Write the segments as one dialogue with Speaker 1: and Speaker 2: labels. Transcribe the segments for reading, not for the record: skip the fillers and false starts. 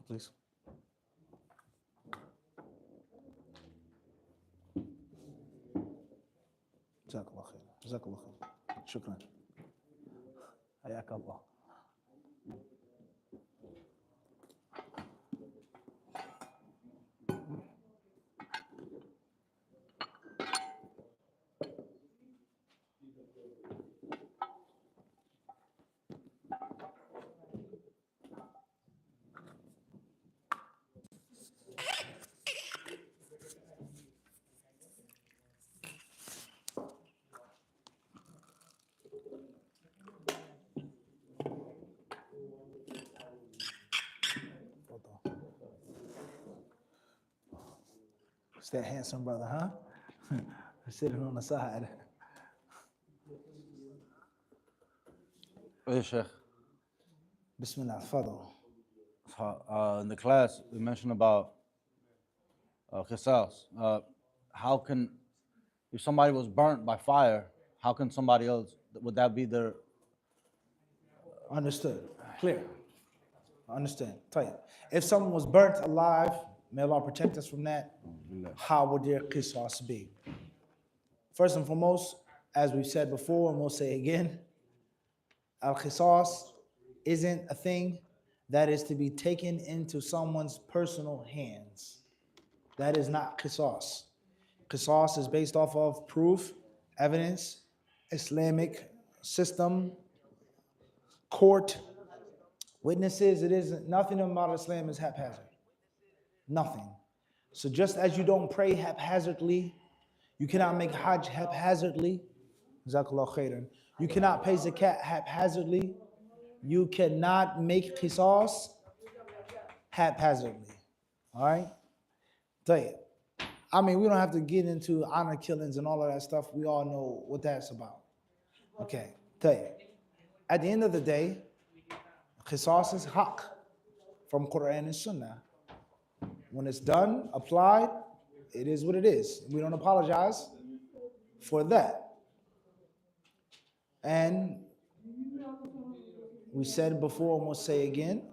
Speaker 1: please. جزاك الله خير. جزاك الله خير. شكرا. حياك الله. It's that handsome brother, huh? Sitting on the side.
Speaker 2: Hey, Sheikh.
Speaker 1: Bismillah, tafadal.
Speaker 2: In the class, we mentioned about qisas. How can, if somebody was burnt by fire, how can somebody else, would that be their...
Speaker 1: Understood. Clear. Understand. Tayyib. If someone was burnt alive, may Allah protect us from that, how would their qisas be? First and foremost, as we've said before and we'll say again, al-qisas isn't a thing that is to be taken into someone's personal hands. That is not qisas. Qisas is based off of proof, evidence, Islamic system, court, witnesses. It isn't, nothing about Islam is haphazard. Nothing. So just as you don't pray haphazardly, you cannot make hajj haphazardly. Jazakallah khairan. You cannot pay zakat haphazardly. You cannot make qisas haphazardly. All right? Tayyib. I mean, we don't have to get into honor killings and all of that stuff. We all know what that's about. Okay. Tayyib. At the end of the day, qisas is haqq from Quran and Sunnah. When it's done, applied, it is what it is. We don't apologize for that. And we said before and we'll say again,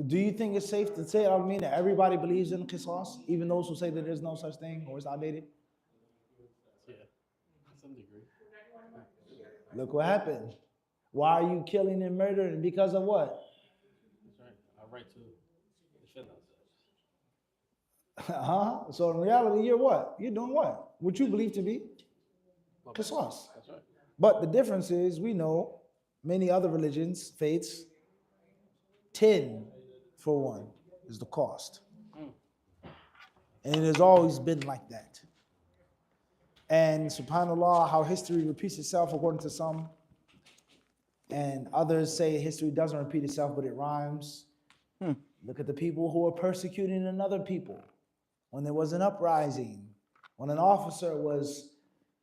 Speaker 1: do you think it's safe to say, I mean, that everybody believes in qisas, even those who say that there's no such thing or it's outdated?
Speaker 3: Yeah, to some degree.
Speaker 1: Look what happened. Why are you killing and murdering? Because of what?
Speaker 3: That's right. Our right to defend ourselves.
Speaker 1: So in reality, you're what? You're doing what? What you believe to be qisas.
Speaker 3: That's right.
Speaker 1: But the difference is, we know many other religions, faiths, 10 for 1 is the cost. And it has always been like that. And subhanAllah, how history repeats itself according to some. And others say history doesn't repeat itself, but it rhymes. Look at the people who are persecuting another people. When there was an uprising, when an officer was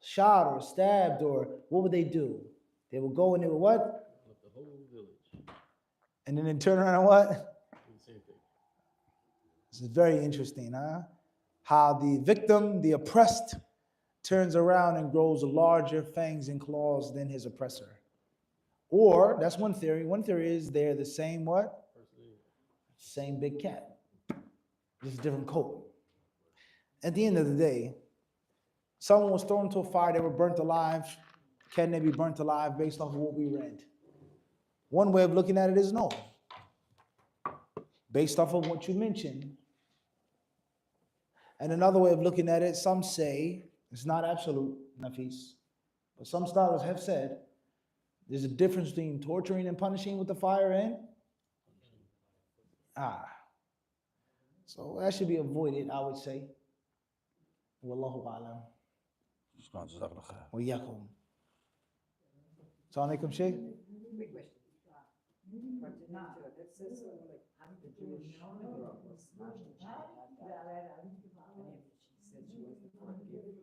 Speaker 1: shot or stabbed, or what would they do? They would go and they would what?
Speaker 3: The whole village.
Speaker 1: And then they turn around and what?
Speaker 3: Do the same thing.
Speaker 1: This is very interesting, huh? How the victim, the oppressed, turns around and grows larger fangs and claws than his oppressor. Or, that's one theory. One theory is they're the same what? Same big cat. Just a different coat. At the end of the day, someone was thrown into a fire, they were burnt alive. Can they be burnt alive based off of what we read? One way of looking at it is no. Based off of what you mentioned. And another way of looking at it, some say, it's not absolute, Nafis, but some scholars have said, there's a difference between torturing and punishing with the fire and so that should be avoided, I would say. Wallahu a'lam. Wa iyyakum. Assalamu alaikum, Shaykh.
Speaker 4: Quick question. That says like the Jewish girl was smashed and she had that. And she said she was the forgive.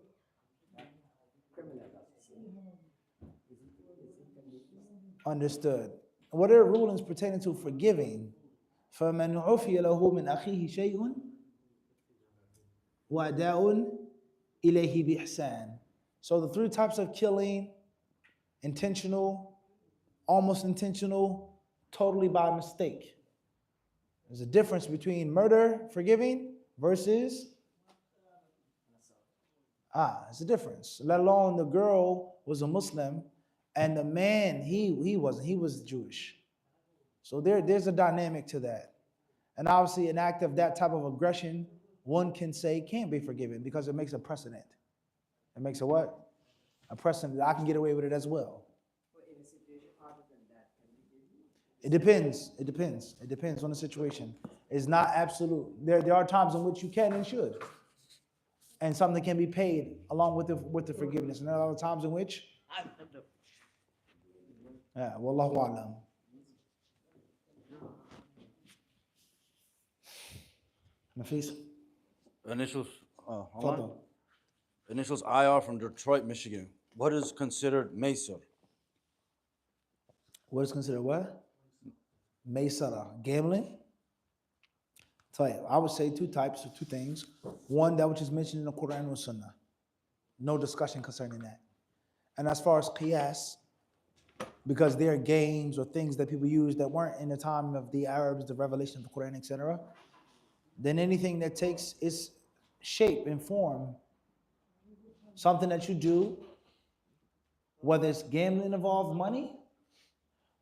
Speaker 4: Criminal
Speaker 1: Understood. What are rulings pertaining to forgiving? فَمَنْ عُفِيَ لَهُ مِنْ أَخِيهِ شَيْءٌ وَأَدَاءٌ إِلَيْهِ بِإِحْسَانٍ. So the 3 types of killing: intentional, almost intentional, totally by mistake. There's a difference between murder, forgiving, versus it's a difference. Let alone the girl was a Muslim, and the man he wasn't. He was Jewish. So there's a dynamic to that, and obviously an act of that type of aggression, one can say can't be forgiven because it makes a precedent. It makes a what? A precedent that I can get away with it as well.
Speaker 4: But in a situation other than that, can we give you?
Speaker 1: It depends. It depends. It depends on the situation. It's not absolute. There are times in which you can and should, and something can be paid along with the forgiveness. And there are other times in which, wallahu a'lam. Nafis,
Speaker 2: Initials, hold on.
Speaker 1: Fadal.
Speaker 2: Initials IR from Detroit, Michigan. What is considered Maysir?
Speaker 1: What is considered what? Maysara, gambling. I would say two types or two things. One, that which is mentioned in the Quran and Sunnah. No discussion concerning that. And as far as qiyas, because there are games or things that people use that weren't in the time of the Arabs, the revelation of the Quran, etc., then anything that takes its shape and form, something that you do, whether it's gambling involved money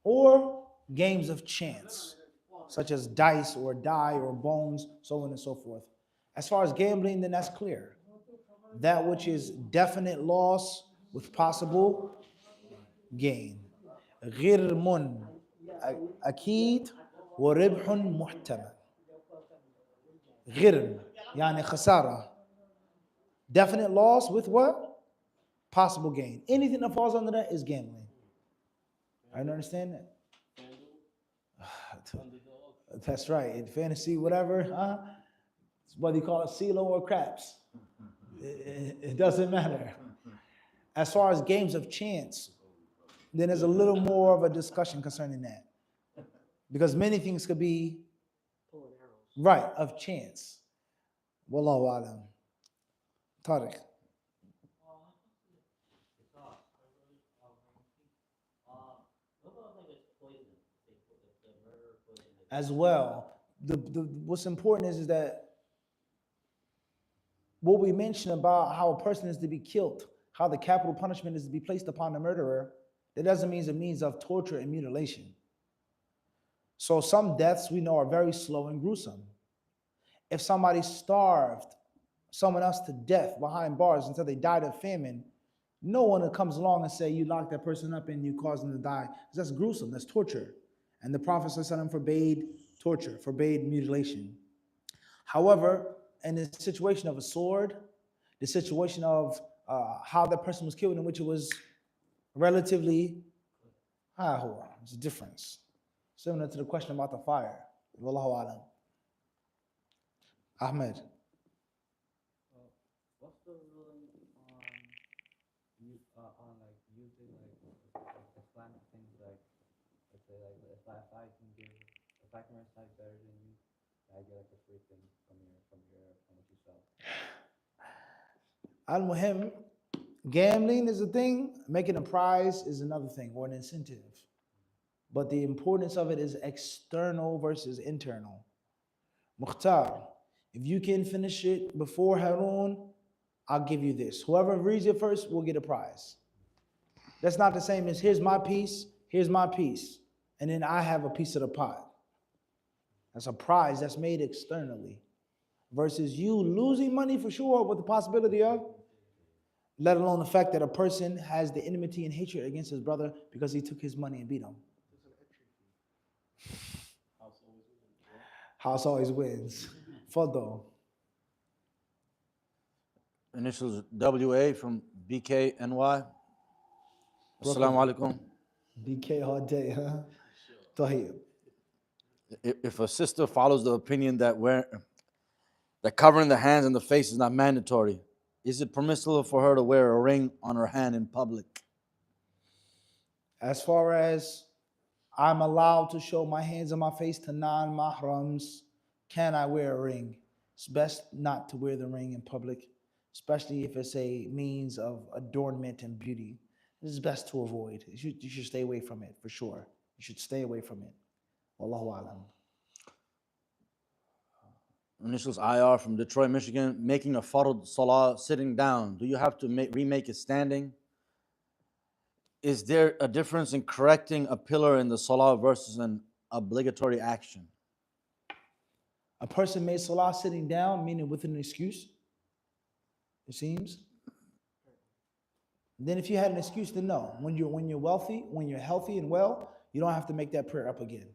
Speaker 1: or games of chance, such as dice or die or bones, so on and so forth. As far as gambling, then that's clear. That which is definite loss with possible gain. غرم أكيد وربح محتمل. غرم يعني خسارة. Definite loss with what? Possible gain. Anything that falls under that is gambling. I understand that. That's right. In fantasy, whatever, whether you call it CeeLo or craps, it doesn't matter. As far as games of chance, then there's a little more of a discussion concerning that, because many things could be right of chance. Wallahu alam. Tariq. As well, what's important is that what we mentioned about how a person is to be killed, how the capital punishment is to be placed upon the murderer, that doesn't mean it's a means of torture and mutilation. So some deaths we know are very slow and gruesome. If somebody starved someone else to death behind bars until they died of famine, no one comes along and say you locked that person up and you caused them to die. That's gruesome, that's torture. And the Prophet ﷺ forbade torture, forbade mutilation. However, in the situation of a sword, the situation of how that person was killed, in which it was relatively, it's a difference. Similar to the question about the fire. Wallahu alam. Ahmed.
Speaker 5: What's the ruling on like using like Islamic things like, let's say like if I can recite better than you, I get like a free thing from what you sell.
Speaker 1: Al-Muhim, gambling is a thing, making a prize is another thing, or an incentive. But the importance of it is external versus internal. Mukhtar, if you can finish it before Harun, I'll give you this. Whoever reads it first will get a prize. That's not the same as here's my piece, and then I have a piece of the pot. That's a prize that's made externally. Versus you losing money for sure with the possibility of, let alone the fact that a person has the enmity and hatred against his brother because he took his money and beat him. House always wins. Fadal.
Speaker 2: Initials WA from BKNY. Assalamu alaikum.
Speaker 1: BK all day, huh? Tahib.
Speaker 2: If a sister follows the opinion that covering the hands and the face is not mandatory, is it permissible for her to wear a ring on her hand in public?
Speaker 1: As far as I'm allowed to show my hands and my face to non-mahrams, can I wear a ring? It's best not to wear the ring in public, especially if it's a means of adornment and beauty. This is best to avoid. You should stay away from it, for sure. You should stay away from it. Wallahu alam.
Speaker 2: Initials IR from Detroit, Michigan. Making a fard salah sitting down. Do you have to remake it standing? Is there a difference in correcting a pillar in the salah versus an obligatory action?
Speaker 1: A person made salah sitting down, meaning with an excuse, it seems. Then if you had an excuse, then no. When you're wealthy, when you're healthy and well, you don't have to make that prayer up again.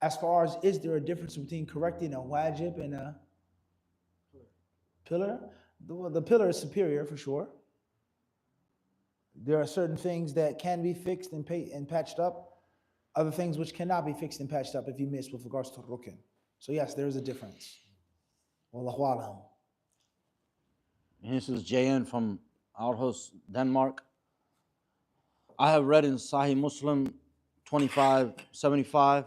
Speaker 1: As far as is there a difference between correcting a wajib and a pillar? The pillar is superior for sure. There are certain things that can be fixed and patched up, other things which cannot be fixed and patched up if you miss with regards to rukn. So yes, there is a difference. Wallahu alam.
Speaker 2: This is JN from Aarhus, Denmark. I have read in Sahih Muslim 2575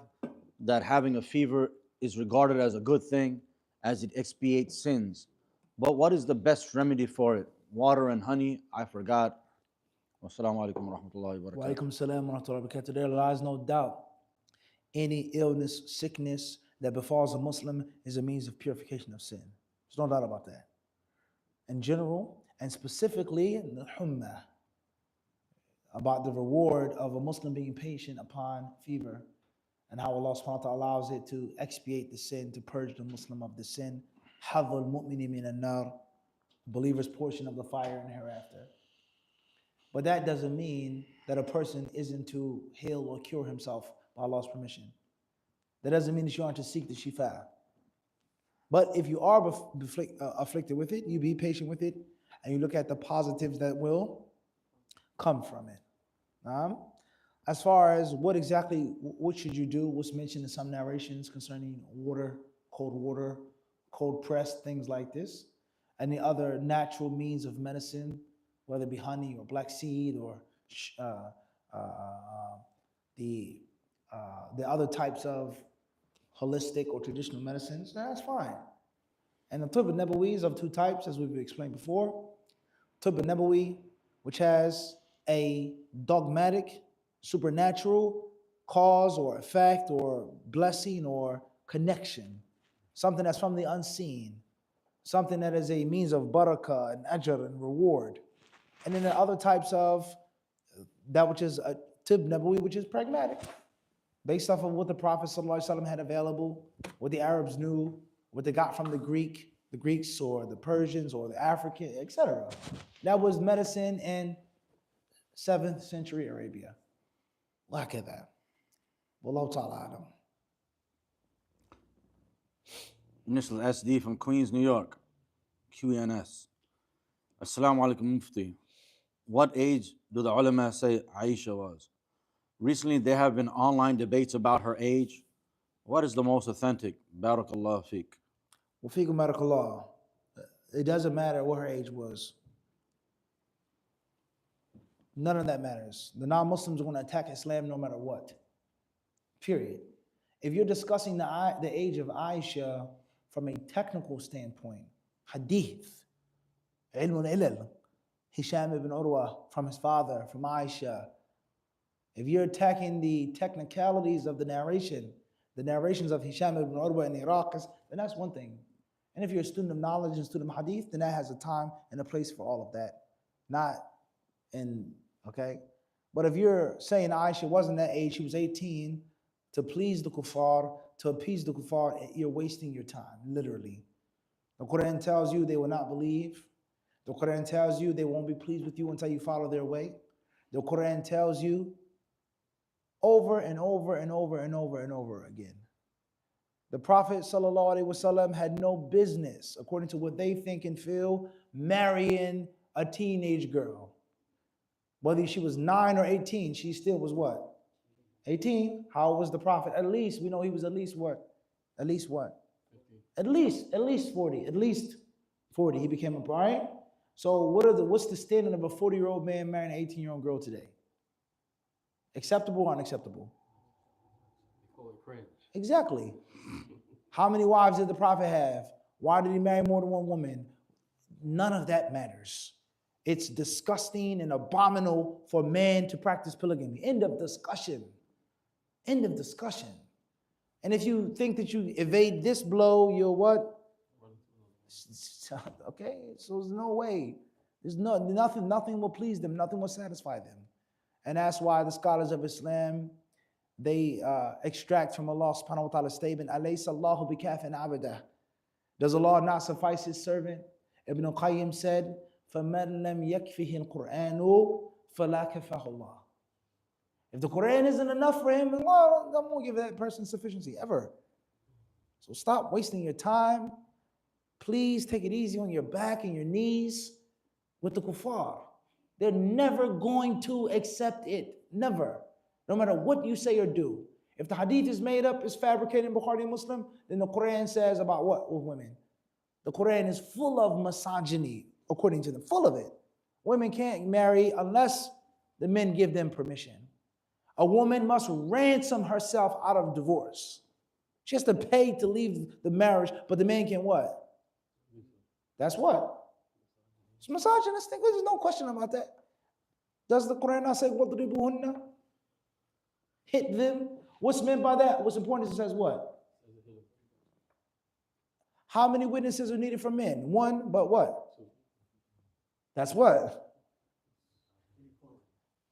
Speaker 2: that having a fever is regarded as a good thing as it expiates sins. But what is the best remedy for it? Water and honey? I forgot. Wassalamu alaikum wa rahmatullahi wa
Speaker 1: Wa
Speaker 2: barakatuh.
Speaker 1: alaikum salam wa rahmatullahi wa barakatuh. There lies no doubt any illness, sickness that befalls a Muslim is a means of purification of sin. There's no doubt about that. In general, and specifically the Humma, about the reward of a Muslim being patient upon fever and how Allah subhanahu wa ta'ala allows it to expiate the sin, to purge the Muslim of the sin. Hadhul mu'mini min an-nar, believer's portion of the fire and hereafter. But that doesn't mean that a person isn't to heal or cure himself by Allah's permission. That doesn't mean that you aren't to seek the shifa. But if you are afflicted with it, you be patient with it, and you look at the positives that will come from it. As far as what should you do, what's mentioned in some narrations concerning water, cold pressed, things like this, and the other natural means of medicine, whether it be honey or black seed or the other types of holistic or traditional medicines, that's fine. And the Tibb al-Nabawi is of two types, as we've explained before. Tibb al-Nabawi, which has a dogmatic, supernatural cause or effect or blessing or connection, something that's from the unseen, something that is a means of barakah and ajr and reward. And then there are other types of that which is a Tibb Nabawi, which is pragmatic, based off of what the Prophet ﷺ had available, what the Arabs knew, what they got from the Greeks or the Persians or the African, etc. That was medicine in 7th century Arabia. Like that. Wallahu ta'ala alam.
Speaker 2: Initial SD from Queens, New York. QNS. Assalamu alaikum Mufti. What age do the ulama say Aisha was? Recently, there have been online debates about her age. What is the most authentic? Barakallah fiqh.
Speaker 1: Wa fiikum barakallah. It doesn't matter what her age was. None of that matters. The non-Muslims are going to attack Islam no matter what. Period. If you're discussing the age of Aisha from a technical standpoint, hadith, ilm al-ilal, Hisham ibn Urwa from his father, from Aisha. If you're attacking the technicalities of the narrations of Hisham ibn Urwa in Iraq, then that's one thing. And if you're a student of knowledge and student of hadith, then that has a time and a place for all of that. Okay? But if you're saying Aisha wasn't that age, she was 18, to please the kuffar, to appease the kuffar, you're wasting your time, literally. The Quran tells you they will not believe. The Quran tells you they won't be pleased with you until you follow their way. The Quran tells you over and over and over and over and over again. The Prophet ﷺ had no business, according to what they think and feel, marrying a teenage girl. Whether she was 9 or 18, she still was what? 18. How old was the Prophet? At least, we know he was at least what? At least what? 50. At least 40. At least 40. He became a bride. So what's the standard of a 40-year-old man marrying an 18-year-old girl today? Acceptable or unacceptable?
Speaker 3: They call it cringe.
Speaker 1: Exactly. How many wives did the Prophet have? Why did he marry more than one woman? None of that matters. It's disgusting and abominable for man to practice polygamy. End of discussion. End of discussion. And if you think that you evade this blow, you're what? Okay, so there's no way. There's nothing will please them, nothing will satisfy them. And that's why the scholars of Islam, they extract from Allah subhanahu wa ta'ala's statement, Alaysa Allahu bikafin abada. Does Allah not suffice his servant? Ibn Qayyim said, فَمَنْ لَمْ يَكْفِهِ الْقُرْآنُ فَلَا كَفَهُ اللَّهُ. If the Quran isn't enough for him, Allah won't give that person sufficiency ever. So stop wasting your time. Please take it easy on your back and your knees with the kuffar. They're never going to accept it. Never. No matter what you say or do. If the hadith is made up, is fabricated in Bukhari and Muslim, then the Quran says about what with women? The Quran is full of misogyny, according to them, full of it. Women can't marry unless the men give them permission. A woman must ransom herself out of divorce. She has to pay to leave the marriage, but the man can what? That's what? It's misogynistic. There's no question about that. Does the Quran not say, وَضْرِبُهُنَّ? Hit them. What's meant by that? What's important is it says what? How many witnesses are needed for men? One, but what? That's what?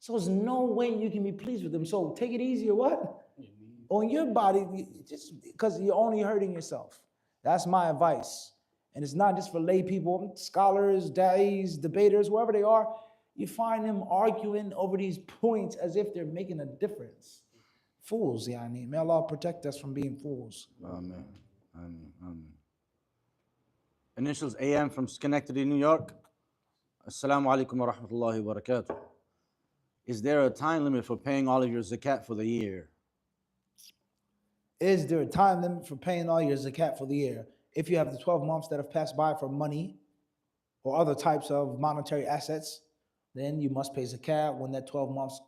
Speaker 1: So there's no way you can be pleased with them. So take it easy or what? On your body, just because you're only hurting yourself. That's my advice. And it's not just for lay people, scholars, da'is, debaters, whoever they are. You find them arguing over these points as if they're making a difference. Fools, yani. May Allah protect us from being fools.
Speaker 2: Amen. Amen. Amen. Initials AM from Schenectady, New York. Assalamu alaikum wa rahmatullahi wa barakatuh. Is there a time limit for paying all of your zakat for the year?
Speaker 1: Is there a time limit for paying all your zakat for the year? If you have the 12 months that have passed by for money or other types of monetary assets, then you must pay zakat when that 12 months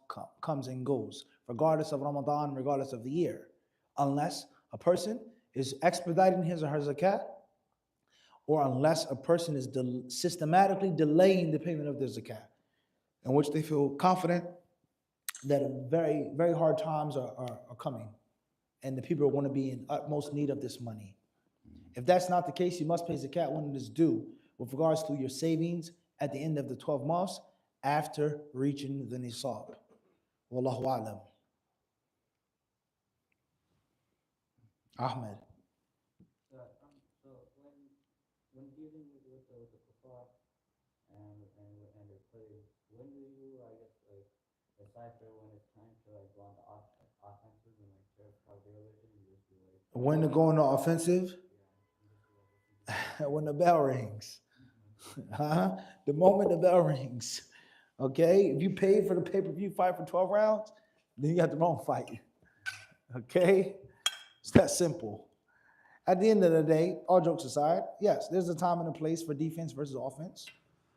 Speaker 1: comes and goes, regardless of Ramadan, regardless of the year, unless a person is expediting his or her zakat, or unless a person is systematically delaying the payment of their zakat, in which they feel confident that very, very hard times are coming, and the people are going to be in utmost need of this money. If that's not the case, you must pay zakat when it is due, with regards to your savings at the end of the 12 months after reaching the nisab. Wallahu a'lam. Ahmed.
Speaker 5: So when dealing with the kuffar and their plays, when do you, I guess, like decipher when it's time to like go on the offensive and like tear apart their religion? You just be like,
Speaker 1: When to go on the offensive? When the bell rings. The moment the bell rings. Okay? If you paid for the pay-per-view fight for 12 rounds, then you got the wrong fight. Okay? It's that simple. At the end of the day, all jokes aside, yes, there's a time and a place for defense versus offense.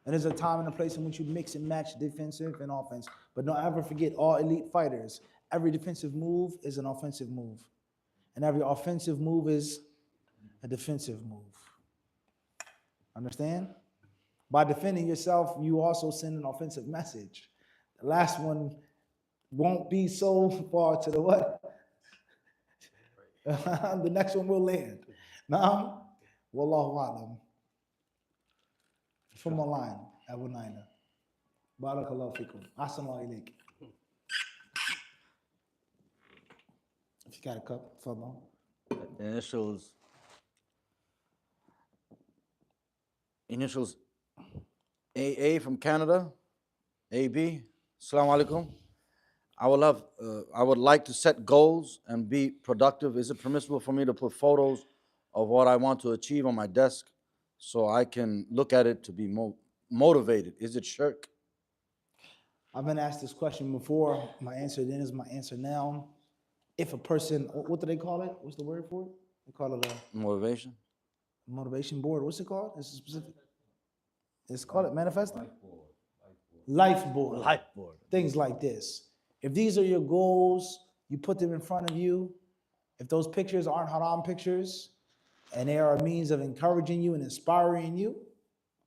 Speaker 1: And there's a time and a place in which you mix and match defensive and offense. But don't ever forget, all elite fighters, every defensive move is an offensive move. And every offensive move is a defensive move. Understand? By defending yourself, you also send an offensive message. The last one won't be so far to the what? The next one will land. Now, wallahu a'lam. From online, Abu Naina. Barakallahu fikum. Assalamu alaikum. If you got a cup, fadlan.
Speaker 2: The initials AA from Canada, AB. Assalamu alaikum. I would like to set goals and be productive. Is it permissible for me to put photos of what I want to achieve on my desk so I can look at it to be motivated? Is it shirk?
Speaker 1: I've been asked this question before. My answer then is my answer now. If a person, what do they call it? What's the word for it? They call it a
Speaker 2: Motivation?
Speaker 1: motivation board. What's it called? It's specific. It's called it manifesting? Life board.
Speaker 2: Life board.
Speaker 1: Things like this. If these are your goals, you put them in front of you. If those pictures aren't haram pictures and they are a means of encouraging you and inspiring you,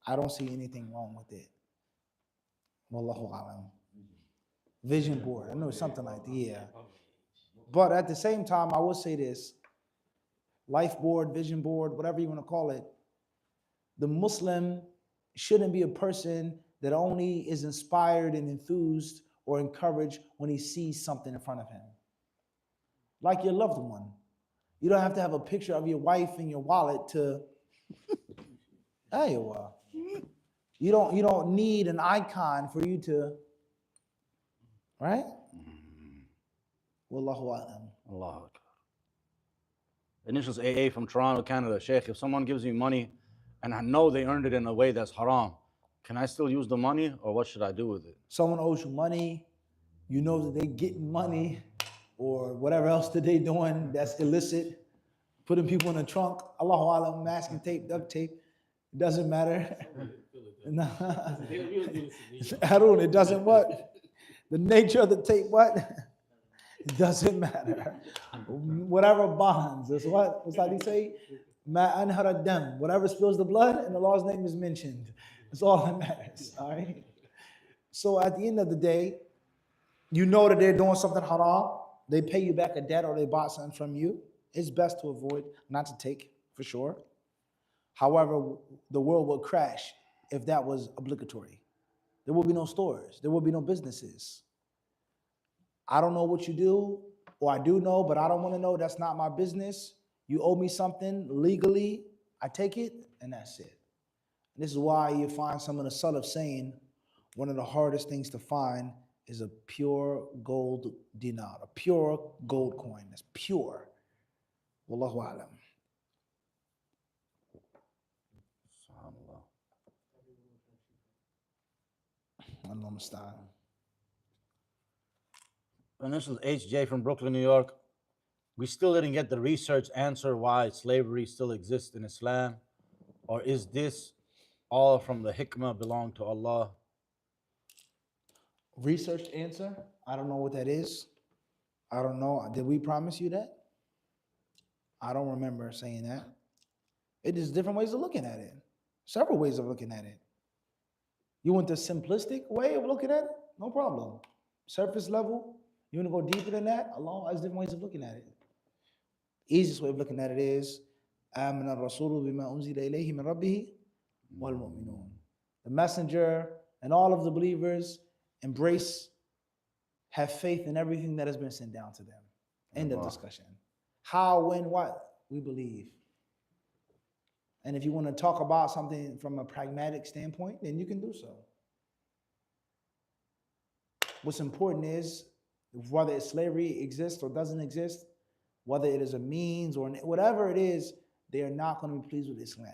Speaker 1: I don't see anything wrong with it. Wallahu alam. Vision board. I know it's something like that, yeah. But at the same time, I will say this. life board, vision board, whatever you want to call it, the Muslim shouldn't be a person that only is inspired and enthused or encouraged when he sees something in front of him. Like your loved one. You don't have to have a picture of your wife in your wallet to, aywa. You don't need an icon for you to, right? Wallahu a'lam.
Speaker 2: Allah Akbar. Initials AA from Toronto, Canada. Sheikh, if someone gives me money and I know they earned it in a way that's haram, can I still use the money or what should I do with it?
Speaker 1: Someone owes you money, you know that they getting money or whatever else that they doing that's illicit, putting people in the trunk, Allahu a'lam, masking tape, duct tape, it doesn't matter. No. Harun, it doesn't what? The nature of the tape, what? It doesn't matter. Whatever bonds, that's what? What's that he say? Ma anhara dam. Whatever spills the blood and Allah's name is mentioned. That's all that matters. All right. So at the end of the day, you know that they're doing something haram. They pay you back a debt or they bought something from you. It's best to avoid, not to take, for sure. However, the world would crash if that was obligatory. There will be no stores. There will be no businesses. I don't know what you do, or I do know, but I don't want to know. That's not my business. You owe me something legally, I take it, and that's it. This is why you find some of the Salaf saying one of the hardest things to find is a pure gold dinar, a pure gold coin. That's pure. Wallahu a'lam.
Speaker 2: SubhanAllah.
Speaker 1: Allah musta'an.
Speaker 2: Initials HJ from Brooklyn, New York. We still didn't get the research answer why slavery still exists in Islam. Or is this all from the hikmah belong to Allah?
Speaker 1: Research answer? I don't know what that is. I don't know. Did we promise you that? I don't remember saying that. It is different ways of looking at it. Several ways of looking at it. You want the simplistic way of looking at it? No problem. Surface level. You want to go deeper than that? Allah has different ways of looking at it. Easiest way of looking at it is آمن الرسول بما أنزل إليه من ربه والمؤمنون. The messenger and all of the believers embrace, have faith in everything that has been sent down to them. End of discussion. How, when, what? We believe. And if you want to talk about something from a pragmatic standpoint, then you can do so. What's important is whether slavery exists or doesn't exist, whether it is a means or whatever it is, they are not going to be pleased with Islam.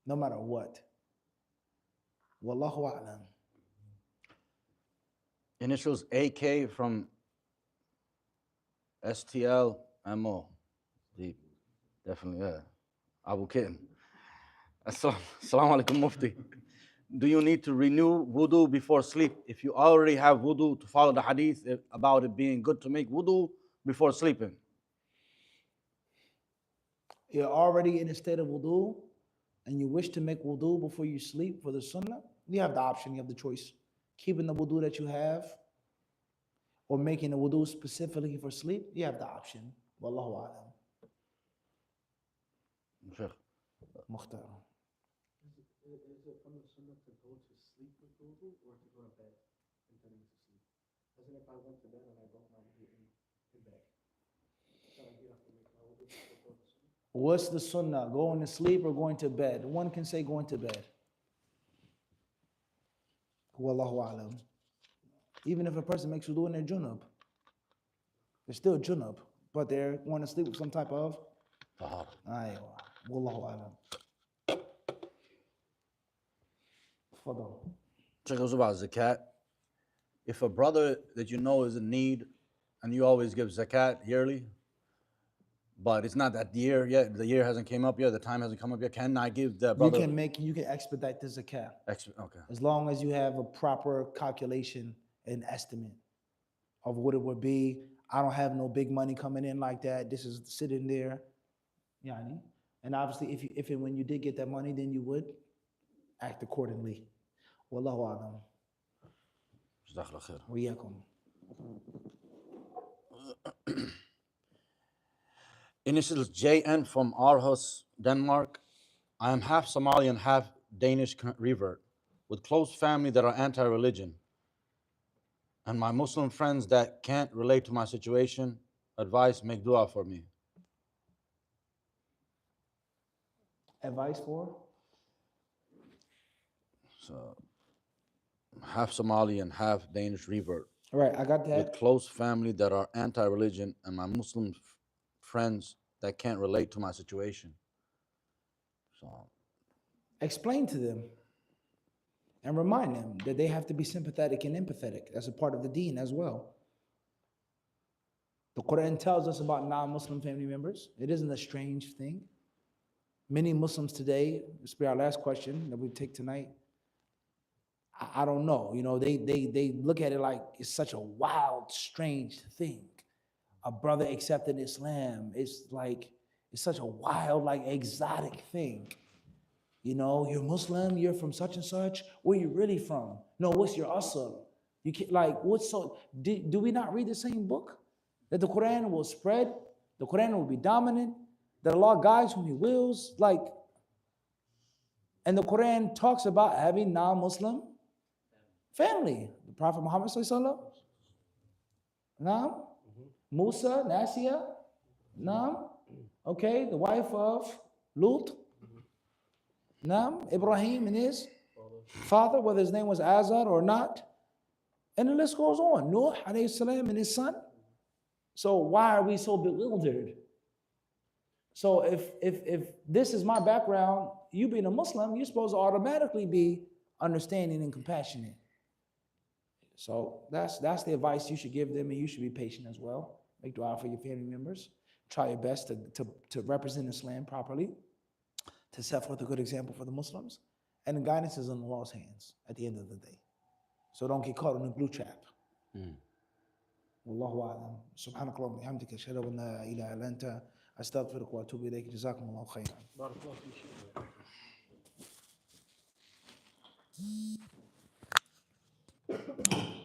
Speaker 1: No matter what. Wallahu a'lam.
Speaker 2: Initials AK from STL MO. Deep. Definitely, yeah. Abu Kitten. Assalamu alaikum, Mufti. Do you need to renew wudu before sleep? If you already have wudu, to follow the hadith about it being good to make wudu before sleeping.
Speaker 1: You're already in a state of wudu and you wish to make wudu before you sleep for the sunnah, you have the option, you have the choice. Keeping the wudu that you have or making a wudu specifically for sleep, you have the option. Wallahu a'lam.
Speaker 2: Sheikh.
Speaker 1: Mukhtar.
Speaker 3: Is it from the sunnah to go to sleep with wudu or to go to bed intending to sleep? As in if I went to bed and I don't have wudu in bed, shall I get up and make my wudu before the sunnah?
Speaker 1: What's the sunnah? Going to sleep or going to bed? One can say going to bed. Wallahu a'lam. Even if a person makes wudu in their junub, they're still junub, but they're going to sleep with some type of aywa. Wallahu a'lam. Fadal.
Speaker 2: Check us about zakat. If a brother that you know is in need and you always give zakat yearly, but it's not that year yet, the year hasn't came up yet, the time hasn't come up yet, can I give the brother?
Speaker 1: You can expedite the zakat.
Speaker 2: Okay.
Speaker 1: As long as you have a proper calculation and estimate of what it would be. I don't have no big money coming in like that. This is sitting there. Yani. And obviously if and when you did get that money, then you would act accordingly. Wallahu a'lam.
Speaker 2: Jazakallah khair.
Speaker 1: Wa iyyakum.
Speaker 2: Initials JN from Aarhus, Denmark. I am half Somali and half Danish revert, with close family that are anti-religion, and my Muslim friends that can't relate to my situation. Advice, make dua for me.
Speaker 1: Advice for?
Speaker 2: So, half Somali and half Danish revert,
Speaker 1: All right, I got
Speaker 2: with
Speaker 1: that.
Speaker 2: close family that are anti-religion, and my Muslim friends that can't relate to my situation. So,
Speaker 1: Explain to them and remind them that they have to be sympathetic and empathetic. That's a part of the deen as well. The Quran tells us about non-Muslim family members. It isn't a strange thing. Many Muslims today, this will be our last question that we take tonight. I don't know. You know, they look at it like it's such a wild, strange thing. A brother accepting Islam. It's like, it's such a wild, like exotic thing. You know, you're Muslim, you're from such and such. Where you really from? No, what's your asl? You can't, like, what's so, do we not read the same book? That the Quran will spread, the Quran will be dominant, that Allah guides whom He wills, like, and the Quran talks about having non-Muslim family. The Prophet Muhammad sallallahu Naam, Musa, Nasia, Naam, okay, the wife of Lut, Naam, Ibrahim and his father, whether his name was Azar or not, and the list goes on. Nuh alayhi salam and his son. So why are we so bewildered? So if this is my background, you being a Muslim, you're supposed to automatically be understanding and compassionate. So that's the advice you should give them, and you should be patient as well. Make dua for your family members. Try your best to represent Islam properly, to set forth a good example for the Muslims. And the guidance is in Allah's hands at the end of the day. So don't get caught in the glue trap. Wallahu a'lam. Subhanakallah wa bihamdika ashhadu an la ilaha illa anta astaghfiruka wa atubu ilayk. Jazakumullahu khairan.
Speaker 3: Barakallahu fi shaykh.